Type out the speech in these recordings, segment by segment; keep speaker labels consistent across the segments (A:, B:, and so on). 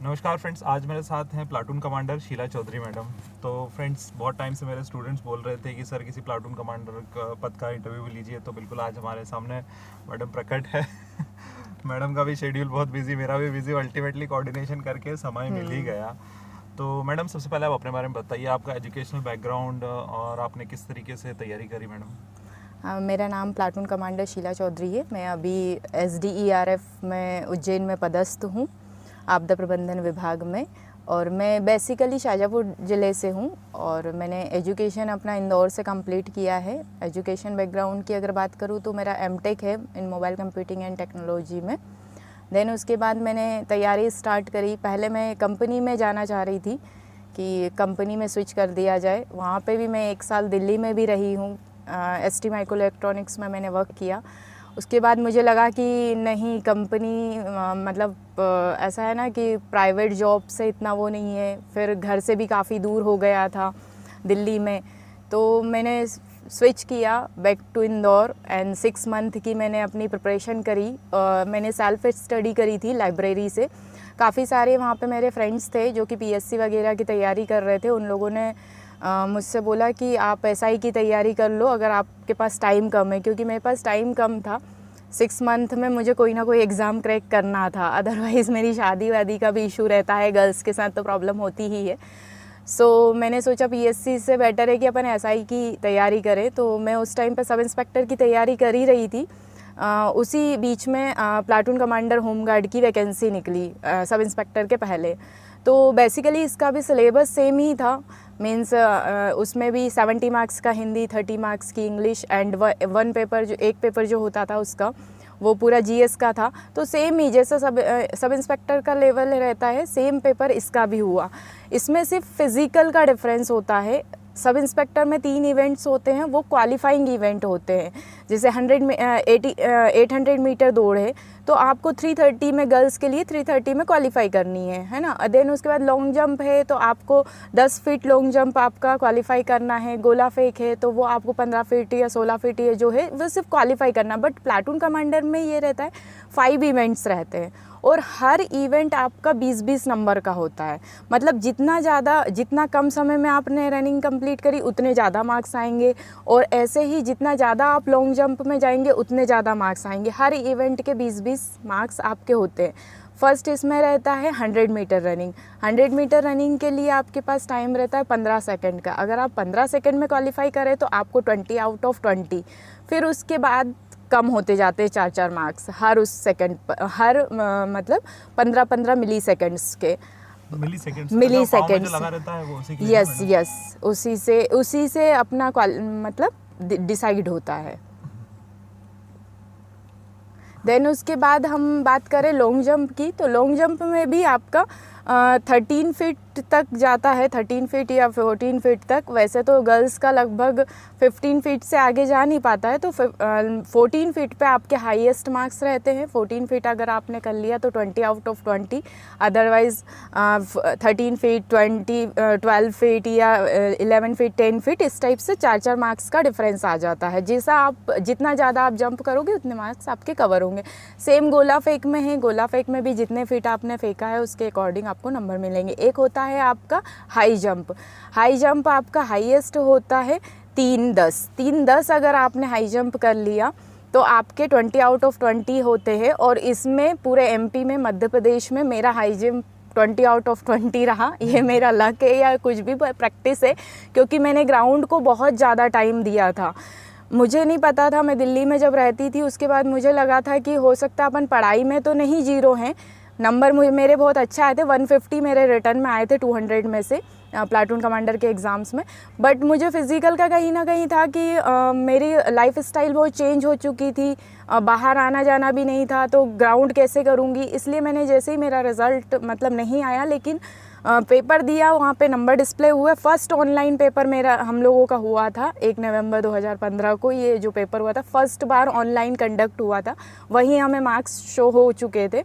A: नमस्कार फ्रेंड्स, आज मेरे साथ हैं platoon commander Sheela Chaudhary madam. तो फ्रेंड्स, बहुत टाइम से मेरे स्टूडेंट्स बोल रहे थे कि सर किसी प्लाटून कमांडर का पद का इंटरव्यू लीजिए, तो बिल्कुल आज हमारे सामने मैडम प्रकट है। मैडम का भी शेड्यूल बहुत बिजी, मेरा भी बिजी, अल्टीमेटली कोऑर्डिनेशन करके समय मिल ही गया। तो मैडम, सबसे पहले आप अपने बारे में बताइए, आपका एजुकेशनल बैकग्राउंड और आपने किस तरीके से तैयारी करी मैडम।
B: मेरा नाम प्लाटून कमांडर शीला चौधरी है। मैं अभी SDERF में उज्जैन में पदस्थ हूँ, आपदा प्रबंधन विभाग में। और मैं बेसिकली शाजापुर ज़िले से हूँ और मैंने एजुकेशन अपना इंदौर से कंप्लीट किया है। एजुकेशन बैकग्राउंड की अगर बात करूँ तो मेरा MTech है इन मोबाइल कंप्यूटिंग एंड टेक्नोलॉजी में। देन उसके बाद मैंने तैयारी स्टार्ट करी। पहले मैं कंपनी में जाना चाह रही थी कि कंपनी में स्विच कर दिया जाए। वहाँ पे भी मैं 1 साल दिल्ली में भी रही हूँ। ST माइक्रो इलेक्ट्रॉनिक्स में मैंने वर्क किया। उसके बाद मुझे लगा कि नहीं, कंपनी ऐसा है ना कि प्राइवेट जॉब से इतना वो नहीं है। फिर घर से भी काफ़ी दूर हो गया था दिल्ली में, तो मैंने स्विच किया back to Indore and 6 month की मैंने अपनी प्रिपरेशन करी। मैंने सेल्फ स्टडी करी थी लाइब्रेरी से। काफ़ी सारे वहाँ पे मेरे फ्रेंड्स थे जो कि PSC वगैरह की तैयारी कर रहे थे। उन लोगों ने मुझसे बोला कि आप SI की तैयारी कर लो अगर आपके पास टाइम कम है, क्योंकि मेरे पास टाइम कम था। 6 मंथ में मुझे कोई ना कोई एग्ज़ाम क्रैक करना था, अदरवाइज़ मेरी शादी वादी का भी इशू रहता है, गर्ल्स के साथ तो प्रॉब्लम होती ही है। सो मैंने सोचा PSC से बेटर है कि अपन SI की तैयारी करें। तो मैं उस टाइम पे सब इंस्पेक्टर की तैयारी कर ही रही थी। उसी बीच में प्लाटून कमांडर होमगार्ड की वैकेंसी निकली सब इंस्पेक्टर के पहले। तो बेसिकली इसका भी सिलेबस सेम ही था। मीन्स उसमें भी 70 मार्क्स का हिंदी, 30 मार्क्स की इंग्लिश एंड एक पेपर जो होता था उसका वो पूरा GS का था। तो सेम ही जैसे सब इंस्पेक्टर का लेवल रहता है, सेम पेपर इसका भी हुआ। इसमें सिर्फ फिज़िकल का डिफरेंस होता है। सब इंस्पेक्टर में 3 इवेंट्स होते हैं, वो क्वालिफाइंग इवेंट होते हैं। जैसे 800 मीटर दौड़ है तो आपको 330 में गर्ल्स के लिए 330 में क्वालिफाई करनी है ना। देन उसके बाद लॉन्ग जंप है तो आपको 10 फीट लॉन्ग जंप आपका क्वालिफाई करना है। गोला फेंक है तो वो आपको 15 फीट या 16 फीट ये जो है वो सिर्फ क्वालिफाई करना। बट प्लाटून कमांडर में ये रहता है 5 इवेंट्स रहते हैं और हर इवेंट आपका 20-20 नंबर का होता है। मतलब जितना कम समय में आपने रनिंग कंप्लीट करी उतने ज़्यादा मार्क्स आएंगे, और ऐसे ही जितना ज़्यादा आप लॉन्ग जंप में जाएंगे उतने ज़्यादा मार्क्स आएंगे। हर इवेंट के 20-20 मार्क्स आपके होते हैं। फर्स्ट इसमें रहता है 100 मीटर रनिंग। 100 मीटर रनिंग के लिए आपके पास टाइम रहता है 15 सेकेंड का। अगर आप 15 सेकेंड में क्वालिफाई करें तो आपको 20 आउट ऑफ 20। फिर उसके बाद कम होते जाते हैं 4-4 मार्क्स हर उस सेकंड पर, हर 15-15 मिली सेकेंड्स के। मिली सेकेंड्स यस उसी से अपना डिसाइड होता है। देन उसके बाद हम बात करें लॉन्ग जंप की, तो लॉन्ग जंप में भी आपका 13 फीट तक जाता है, 13 फीट या 14 फीट तक। वैसे तो गर्ल्स का लगभग 15 फीट से आगे जा नहीं पाता है, तो 14 फीट पे आपके हाईएस्ट मार्क्स रहते हैं। 14 फीट अगर आपने कर लिया तो 20 out of 20, otherwise 13 feet, 12 feet या 11 फीट, 10 फीट, इस टाइप से 4-4 मार्क्स का डिफरेंस आ जाता है। जितना ज़्यादा आप जंप करोगे उतने मार्क्स आपके कवर होंगे। सेम गोला फेंक में है, गोला फेंक में भी जितने फीट आपने फेंका है उसके अकॉर्डिंग आपको नंबर मिलेंगे। एक होता है आपका हाई जंप आपका हाईएस्ट होता है 3-10 अगर आपने हाई जंप कर लिया तो आपके 20 आउट ऑफ 20 होते हैं। और इसमें पूरे MP में, मध्य प्रदेश में मेरा हाई जंप 20 आउट ऑफ 20 रहा। ये मेरा लक है या कुछ भी प्रैक्टिस है, क्योंकि मैंने ग्राउंड को बहुत ज़्यादा टाइम दिया था। मुझे नहीं पता था, मैं दिल्ली में जब रहती थी उसके बाद मुझे लगा था कि हो सकता है अपन पढ़ाई में तो नहीं जीरो हैं। नंबर मेरे बहुत अच्छा आए थे, 150 मेरे रिटर्न में आए थे 200 में से प्लाटून कमांडर के एग्ज़ाम्स में। बट मुझे फ़िज़िकल का कहीं ना कहीं था कि मेरी लाइफ स्टाइल बहुत चेंज हो चुकी थी, बाहर आना जाना भी नहीं था, तो ग्राउंड कैसे करूँगी। इसलिए मैंने जैसे ही मेरा रिज़ल्ट नहीं आया, लेकिन पेपर दिया, वहाँ पे नंबर डिस्प्ले हुए। फर्स्ट ऑनलाइन पेपर मेरा हम लोगों का हुआ था 1 नवंबर 2015 को। ये जो पेपर हुआ था फर्स्ट बार ऑनलाइन कंडक्ट हुआ था, वहीं हमें मार्क्स शो हो चुके थे।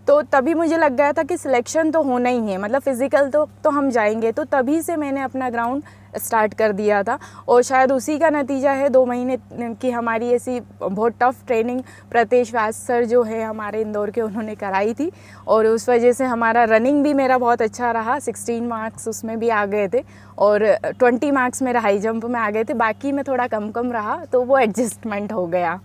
B: तो तभी मुझे लग गया था कि सिलेक्शन तो होना ही है, मतलब फ़िज़िकल तो हम जाएंगे। तो तभी से मैंने अपना ग्राउंड स्टार्ट कर दिया था और शायद उसी का नतीजा है 2 महीने की हमारी ऐसी बहुत टफ़ ट्रेनिंग प्रीतेश व्यास सर जो है हमारे इंदौर के, उन्होंने कराई थी और उस वजह से हमारा रनिंग भी मेरा बहुत अच्छा रहा। 16 मार्क्स उसमें भी आ गए थे और 20 मार्क्स मेरा हाई जंप में आ गए थे, बाकी में थोड़ा कम रहा तो वो एडजस्टमेंट हो गया।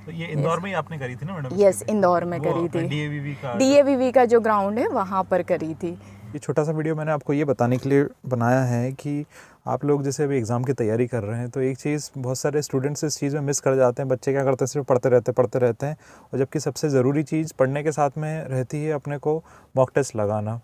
A: तो ये इंदौर में ही आपने करी थी ना मैडम?
B: यस, इंदौर में करी थी। DAVV का जो ग्राउंड है वहाँ पर करी थी।
A: ये छोटा सा वीडियो मैंने आपको ये बताने के लिए बनाया है कि आप लोग जैसे अभी एग्ज़ाम की तैयारी कर रहे हैं तो एक चीज़ बहुत सारे स्टूडेंट्स इस चीज़ में मिस कर जाते हैं। बच्चे क्या करते हैं, सिर्फ पढ़ते रहते हैं और जबकि सबसे ज़रूरी चीज़ पढ़ने के साथ में रहती है अपने को मॉक टेस्ट लगाना।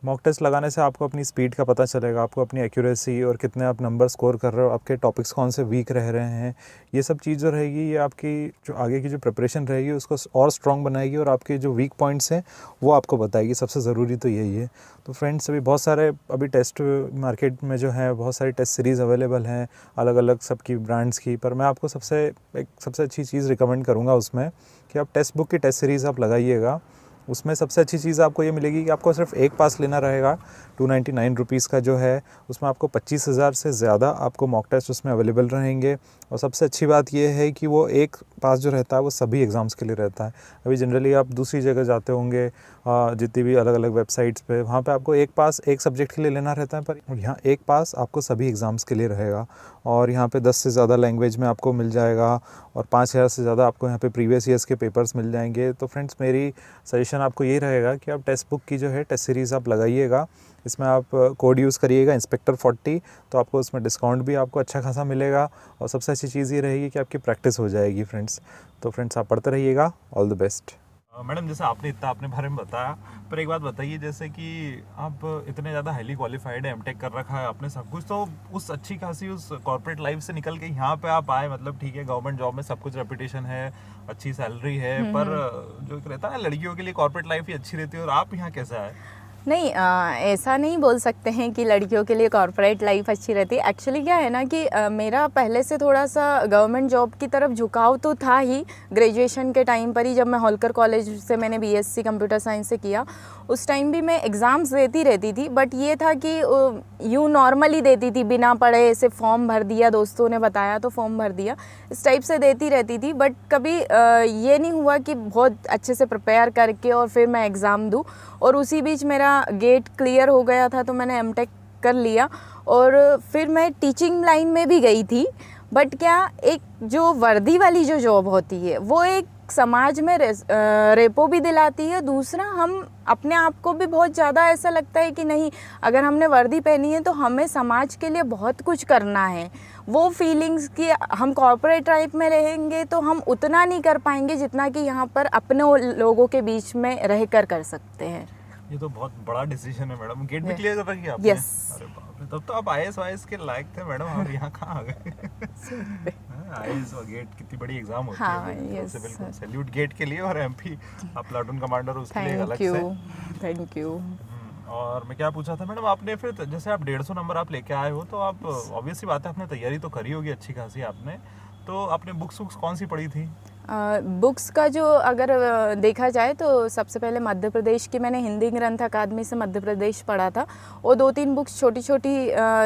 A: मॉक टेस्ट लगाने से आपको अपनी स्पीड का पता चलेगा, आपको अपनी एक्यूरेसी और कितने आप नंबर स्कोर कर रहे हो, आपके टॉपिक्स कौन से वीक रह रहे हैं। ये सब चीज़ जो रहेगी ये आपकी जो आगे की जो प्रिपरेशन रहेगी उसको और स्ट्रॉन्ग बनाएगी और आपके जो वीक पॉइंट्स हैं वो आपको बताएगी। सबसे ज़रूरी तो यही है। तो फ्रेंड्स, अभी बहुत सारे टेस्ट मार्केट में जो है बहुत सारी टेस्ट सीरीज़ अवेलेबल हैं अलग अलग सबकी ब्रांड्स की, पर मैं आपको सबसे अच्छी चीज़ रिकमेंड करूँगा उसमें कि आप टेक्स्ट बुक की टेस्ट सीरीज़ आप लगाइएगा। उसमें सबसे अच्छी चीज़ आपको ये मिलेगी कि आपको सिर्फ एक पास लेना रहेगा। 299 रुपीज़ का जो है उसमें आपको 25,000 से ज़्यादा आपको मॉक टेस्ट उसमें अवेलेबल रहेंगे। और सबसे अच्छी बात ये है कि वो एक पास जो रहता है वो सभी एग्ज़ाम्स के लिए रहता है। अभी जनरली आप दूसरी जगह जाते होंगे जितनी भी अलग अलग वेबसाइट्स पे, वहाँ पे आपको एक पास एक सब्जेक्ट के लिए लेना रहता है, पर यहाँ एक पास आपको सभी एग्ज़ाम्स के लिए रहेगा। और यहाँ पे 10 से ज़्यादा लैंग्वेज में आपको मिल जाएगा और 5,000 से ज़्यादा आपको यहाँ पे प्रीवियस ईयर्स के पेपर्स मिल जाएंगे। तो फ्रेंड्स, मेरी सजेशन आपको ये रहेगा कि आप टेक्स्ट बुक की जो है टेस्ट सीरीज़ आप लगाइएगा। इसमें आप कोड यूज़ करिएगा इंस्पेक्टर 40, तो आपको उसमें डिस्काउंट भी आपको अच्छा खासा मिलेगा। और सबसे अच्छी चीज़ ये रहेगी कि आपकी प्रैक्टिस हो जाएगी फ्रेंड्स। तो फ्रेंड्स, आप पढ़ते रहिएगा। All the best. मैडम, जैसे आपने इतना अपने बारे में बताया, पर एक बात बताइए, जैसे कि आप इतने ज़्यादा हाईली क्वालिफाइड है, एमटेक कर रखा है आपने सब कुछ, तो उस अच्छी खासी उस कॉर्पोरेट लाइफ से निकल के यहाँ पे आप आए, मतलब ठीक है गवर्नमेंट जॉब में सब कुछ रेपुटेशन है, अच्छी सैलरी है, पर जो एक रहता है ना लड़कियों के लिए कॉर्पोरेट लाइफ ही अच्छी रहती है, और आप यहाँ कैसा है?
B: नहीं, ऐसा नहीं बोल सकते हैं कि लड़कियों के लिए कॉर्पोरेट लाइफ अच्छी रहती है। एक्चुअली क्या है ना कि मेरा पहले से थोड़ा सा गवर्नमेंट जॉब की तरफ झुकाव तो था ही। ग्रेजुएशन के टाइम पर ही जब मैं होलकर कॉलेज से मैंने BSc कंप्यूटर साइंस से किया, उस टाइम भी मैं एग्ज़ाम्स देती रहती थी, बट ये था कि यूँ नॉर्मली देती थी, बिना पढ़े ऐसे फॉर्म भर दिया, दोस्तों ने बताया तो फॉर्म भर दिया, इस टाइप से देती रहती थी। बट कभी ये नहीं हुआ कि बहुत अच्छे से प्रिपेयर करके और फिर मैं एग्ज़ाम दूँ। और उसी बीच मेरा गेट क्लियर हो गया था तो मैंने एमटेक कर लिया और फिर मैं टीचिंग लाइन में भी गई थी। बट क्या, एक जो वर्दी वाली जो जॉब होती है वो एक समाज में रेपो भी दिलाती है, दूसरा हम अपने आप को भी बहुत ज़्यादा ऐसा लगता है कि नहीं, अगर हमने वर्दी पहनी है तो हमें समाज के लिए बहुत कुछ करना है। वो फीलिंग्स कि हम कॉर्पोरेट लाइफ में रहेंगे तो हम उतना नहीं कर पाएंगे जितना कि यहाँ पर अपने लोगों के बीच में रह कर सकते हैं।
A: ये तो बहुत बड़ा डिसीजन है मैडम। गेट भी क्लियर कर रखी आपने?
B: यस।
A: अरे बाप रे, तब तो आप IAS के लायक थे मैडम, और यहाँ कहाँ आ गए? IAS और गेट कितनी बड़ी एग्जाम होती है।
B: यस,
A: बिल्कुल सैल्यूट गेट के लिए। और MP आप प्लाटून कमांडर, उसके लिए अलग से
B: थैंक यू।
A: और मैं क्या पूछा था मैडम, आपने फिर जैसे आप 150 नंबर आप लेके आए हो, तो आप ऑब्वियसली बात है आपने तैयारी तो करी होगी अच्छी खासी आपने, तो आपने बुक्स कौन सी पढ़ी थी?
B: बुक्स का जो अगर देखा जाए तो सबसे पहले मध्य प्रदेश की मैंने हिंदी ग्रंथ अकादमी से मध्य प्रदेश पढ़ा था। वो 2-3 बुक्स छोटी छोटी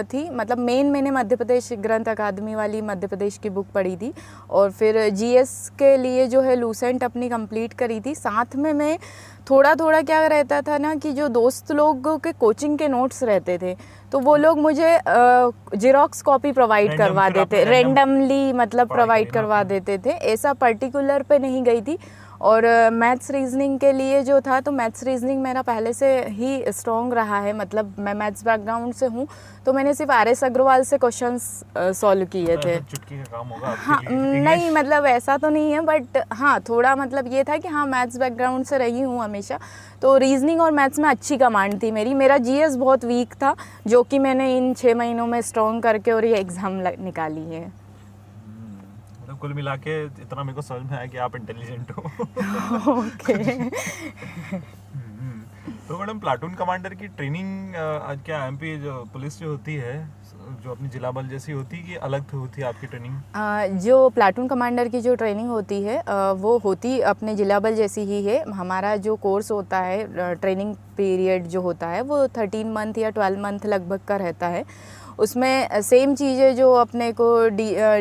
B: थी, मतलब मेन मैंने मध्य प्रदेश ग्रंथ अकादमी वाली मध्य प्रदेश की बुक पढ़ी थी। और फिर GS के लिए जो है लूसेंट अपनी कंप्लीट करी थी। साथ में मैं थोड़ा क्या रहता था ना कि जो दोस्त लोगों के कोचिंग के नोट्स रहते थे तो वो लोग मुझे जेरोक्स कॉपी प्रोवाइड करवा देते, रेंडमली मतलब प्रोवाइड करवा देते थे, ऐसा पर्टिकुलर पे नहीं गई थी। और मैथ्स रीजनिंग के लिए जो था, तो मैथ्स रीजनिंग मेरा पहले से ही स्ट्रॉन्ग रहा है, मतलब मैं मैथ्स बैकग्राउंड से हूँ, तो मैंने सिर्फ RS अग्रवाल से क्वेश्चंस सॉल्व किए थे।
A: चुटकी का काम होगा
B: हाँ, नहीं मतलब ऐसा तो नहीं है, बट हाँ थोड़ा मतलब ये था कि हाँ मैथ्स बैकग्राउंड से रही हूँ हमेशा, तो रीजनिंग और मैथ्स में अच्छी कमांड थी मेरी। मेरा GS बहुत वीक था, जो कि मैंने इन 6 महीनों में स्ट्रॉन्ग करके और ये एग्ज़ाम निकाली है।
A: कुल मिला के इतना मेरे को समझ में आया कि आप इंटेलिजेंट हो।
B: ओके।
A: तो मैडम, प्लाटून कमांडर की ट्रेनिंग क्या MP जो पुलिस जो होती है जो अपनी जिला बल जैसी होती है कि अलग होती है आपकी ट्रेनिंग?
B: जो प्लाटून कमांडर की जो ट्रेनिंग होती है वो होती अपने जिला बल जैसी ही है। हमारा जो कोर्स होता है, ट्रेनिंग पीरियड जो होता है वो 13 मंथ या 12 मंथ लगभग का रहता है। उसमें सेम चीज़ें जो अपने को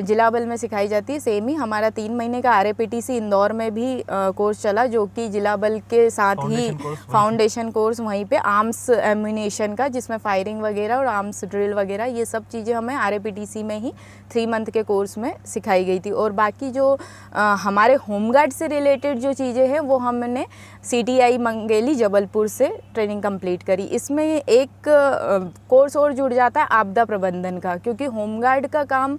B: जिला बल में सिखाई जाती है सेम ही हमारा 3 महीने का RAPTC इंदौर में भी कोर्स चला, जो कि जिला बल के साथ ही फाउंडेशन कोर्स वहीं पे आर्म्स एम्यूनेशन का, जिसमें फायरिंग वगैरह और आर्म्स ड्रिल वगैरह ये सब चीज़ें हमें RAPTC में ही 3 मंथ के कोर्स में सिखाई गई थी। और बाकी जो हमारे होमगार्ड से रिलेटेड जो चीज़ें हैं वो हमने CTI मंगेली जबलपुर से ट्रेनिंग कंप्लीट करी। इसमें एक कोर्स और जुड़ जाता है आपदा प्रबंधन का, क्योंकि होमगार्ड का काम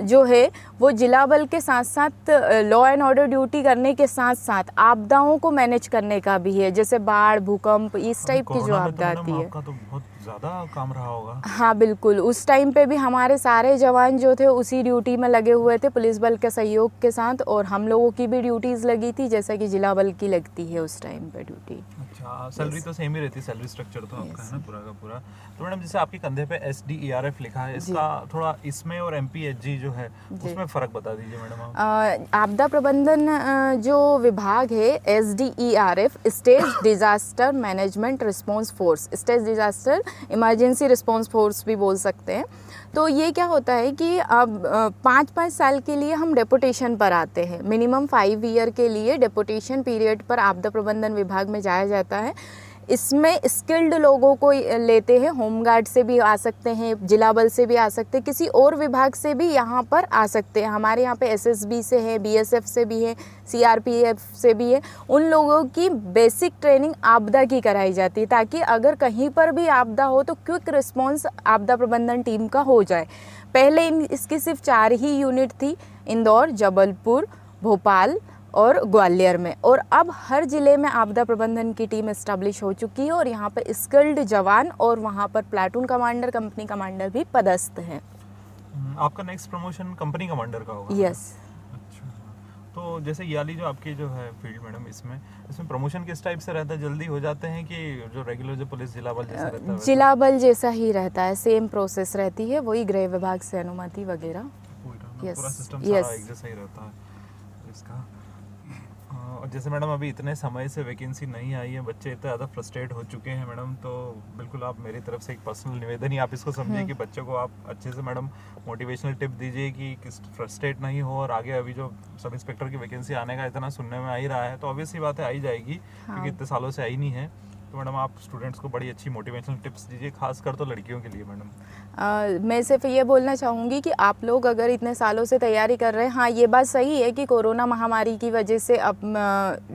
B: जो है वो जिला बल के साथ साथ लॉ एंड ऑर्डर ड्यूटी करने के साथ साथ आपदाओं को मैनेज करने का भी है, जैसे बाढ़, भूकंप, इस टाइप की जो आपदा आती है।
A: आपका तो बहुत ज़्यादा काम रहा होगा।
B: हाँ बिल्कुल, उस टाइम पे भी हमारे सारे जवान जो थे उसी ड्यूटी में लगे हुए थे पुलिस बल के सहयोग के साथ, और हम लोगों की भी ड्यूटीज़ लगी थी जैसा कि जिला बल की लगती है उस टाइम पे ड्यूटी।
A: अच्छा, सैलरी तो सेम ही रहती है, सैलरी स्ट्रक्चर तो आपका है ना पूरा का पूरा। तो मैडम जैसे आपके कंधे पे SDERF लिखा है, इसका थोड़ा इसमें और MPHG जो है उसमें फ़र्क बता दीजिए मैडम आप।
B: आपदा प्रबंधन जो विभाग है SDERF, state disaster management response force, state disaster emergency response force भी बोल सकते हैं। तो ये क्या होता है कि अब 5-5 साल के लिए हम डेपुटेशन पर आते हैं, मिनिमम 5 ईयर के लिए डेपुटेशन पीरियड पर आपदा प्रबंधन विभाग में जाया जाता है। इसमें स्किल्ड लोगों को लेते हैं, होमगार्ड से भी आ सकते हैं, जिला बल से भी आ सकते हैं, किसी और विभाग से भी यहाँ पर आ सकते हैं। हमारे यहाँ पे SSB से है, BSF से भी है, CRPF से भी है। उन लोगों की बेसिक ट्रेनिंग आपदा की कराई जाती है, ताकि अगर कहीं पर भी आपदा हो तो क्विक रिस्पॉन्स आपदा प्रबंधन टीम का हो जाए। पहले इसकी सिर्फ 4 ही यूनिट थी, इंदौर, जबलपुर, भोपाल और ग्वालियर में, और अब हर ज़िले में आपदा प्रबंधन की टीम इस्टेब्लिश हो चुकी है, और यहाँ पर स्किल्ड जवान और वहाँ पर प्लाटून कमांडर, कंपनी कमांडर भी पदस्थ हैं।
A: आपका नेक्स्ट प्रमोशन कंपनी कमांडर का होगा?
B: यस।
A: अच्छा, तो जैसे ये वाली जो आपकी जो है फील्ड मैडम, इसमें प्रमोशन किस टाइप से रहता है? जल्दी हो जाते हैं कि जो रेगुलर जो पुलिस जिला बल जैसा रहता है?
B: जिला बल जैसा ही रहता है, सेम प्रोसेस रहती है, वही गृह विभाग से अनुमति वगैरह।
A: पूरा सिस्टम सारा एक जैसा ही रहता है इसका। और जैसे मैडम अभी इतने समय से वैकेंसी नहीं आई है, बच्चे इतने ज़्यादा फ्रस्ट्रेट हो चुके हैं मैडम, तो बिल्कुल आप मेरी तरफ से एक पर्सनल निवेदन ही आप इसको समझिए कि बच्चों को आप अच्छे से मैडम मोटिवेशनल टिप दीजिए कि किस फ्रस्ट्रेट नहीं हो। और आगे अभी जो सब इंस्पेक्टर की वैकेंसी आने का इतना सुनने में आ ही रहा है, तो ऑब्वियस ही बात है आ ही जाएगी, क्योंकि इतने सालों से आई नहीं है। तो मैडम आप स्टूडेंट्स को बड़ी अच्छी मोटिवेशनल टिप्स दीजिए, खासकर तो लड़कियों के लिए मैडम।
B: मैं सिर्फ ये बोलना चाहूँगी कि आप लोग अगर इतने सालों से तैयारी कर रहे हैं, हाँ ये बात सही है कि कोरोना महामारी की वजह से अब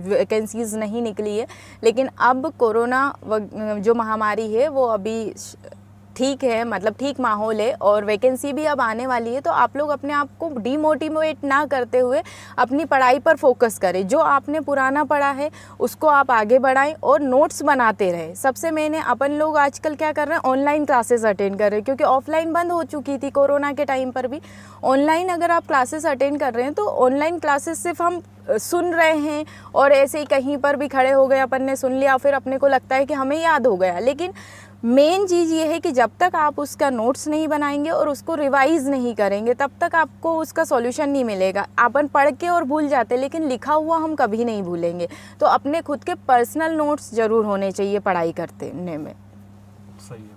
B: वैकेंसीज़ नहीं निकली है, लेकिन अब कोरोना जो महामारी है वो अभी ठीक है, मतलब ठीक माहौल है और वैकेंसी भी अब आने वाली है। तो आप लोग अपने आप को डीमोटिवेट ना करते हुए अपनी पढ़ाई पर फोकस करें। जो आपने पुराना पढ़ा है उसको आप आगे बढ़ाएं और नोट्स बनाते रहें। सबसे मैंने अपन लोग आजकल क्या कर रहे हैं, ऑनलाइन क्लासेस अटेंड कर रहे हैं, क्योंकि ऑफलाइन बंद हो चुकी थी कोरोना के टाइम पर भी। ऑनलाइन अगर आप क्लासेस अटेंड कर रहे हैं तो ऑनलाइन क्लासेस सिर्फ हम सुन रहे हैं और ऐसे ही कहीं पर भी खड़े हो गए, अपन ने सुन लिया, फिर अपने को लगता है कि हमें याद हो गया। लेकिन मेन चीज़ ये है कि जब तक आप उसका नोट्स नहीं बनाएंगे और उसको रिवाइज़ नहीं करेंगे तब तक आपको उसका सॉल्यूशन नहीं मिलेगा। अपन पढ़ के और भूल जाते, लेकिन लिखा हुआ हम कभी नहीं भूलेंगे। तो अपने खुद के पर्सनल नोट्स ज़रूर होने चाहिए पढ़ाई करने में।
A: सही है मैडम,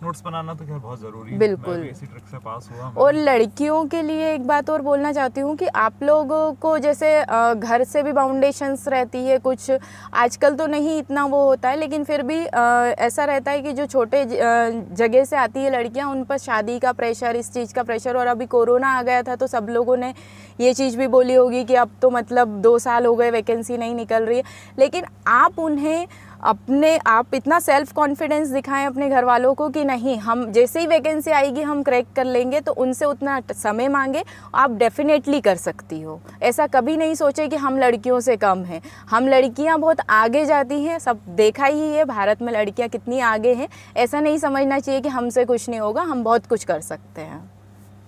A: नोट्स बनाना तो खैर बहुत ज़रूरी है।
B: बिल्कुल।
A: मैं भी इसी ट्रिक से पास हुआ।
B: और लड़कियों के लिए एक बात और बोलना चाहती हूँ कि आप लोगों को जैसे घर से भी बाउंडेशंस रहती है, कुछ आजकल तो नहीं इतना वो होता है, लेकिन फिर भी ऐसा रहता है कि जो छोटे जगह से आती है लड़कियाँ, उन पर शादी का प्रेशर, इस चीज़ का प्रेशर, और अभी कोरोना आ गया था तो सब लोगों ने ये चीज़ भी बोली होगी कि अब तो मतलब 2 साल हो गए वैकेंसी नहीं निकल रही है। लेकिन आप उन्हें आप इतना सेल्फ कॉन्फिडेंस दिखाएं अपने घर वालों को कि नहीं, हम जैसे ही वैकेंसी आएगी हम क्रैक कर लेंगे, तो उनसे उतना समय मांगे, आप डेफिनेटली कर सकती हो। ऐसा कभी नहीं सोचे कि हम लड़कियों से कम हैं। हम लड़कियां बहुत आगे जाती हैं, सब देखा ही है भारत में लड़कियां कितनी आगे हैं। ऐसा नहीं समझना चाहिए कि हमसे कुछ नहीं होगा, हम बहुत कुछ कर सकते हैं।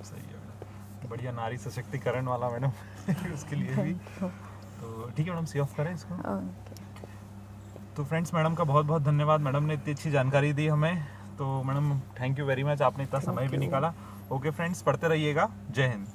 A: सही है, बढ़िया नारी सशक्तिकरण वाला मैडम उसके लिए भी। तो ठीक है मैडम, सी ऑफ करें इसको। तो फ्रेंड्स, मैडम का बहुत बहुत धन्यवाद। मैडम ने इतनी अच्छी जानकारी दी हमें। तो madam thank you very much, आपने इतना समय भी
B: you.
A: निकाला। ओके फ्रेंड्स, पढ़ते रहिएगा। जय हिंद।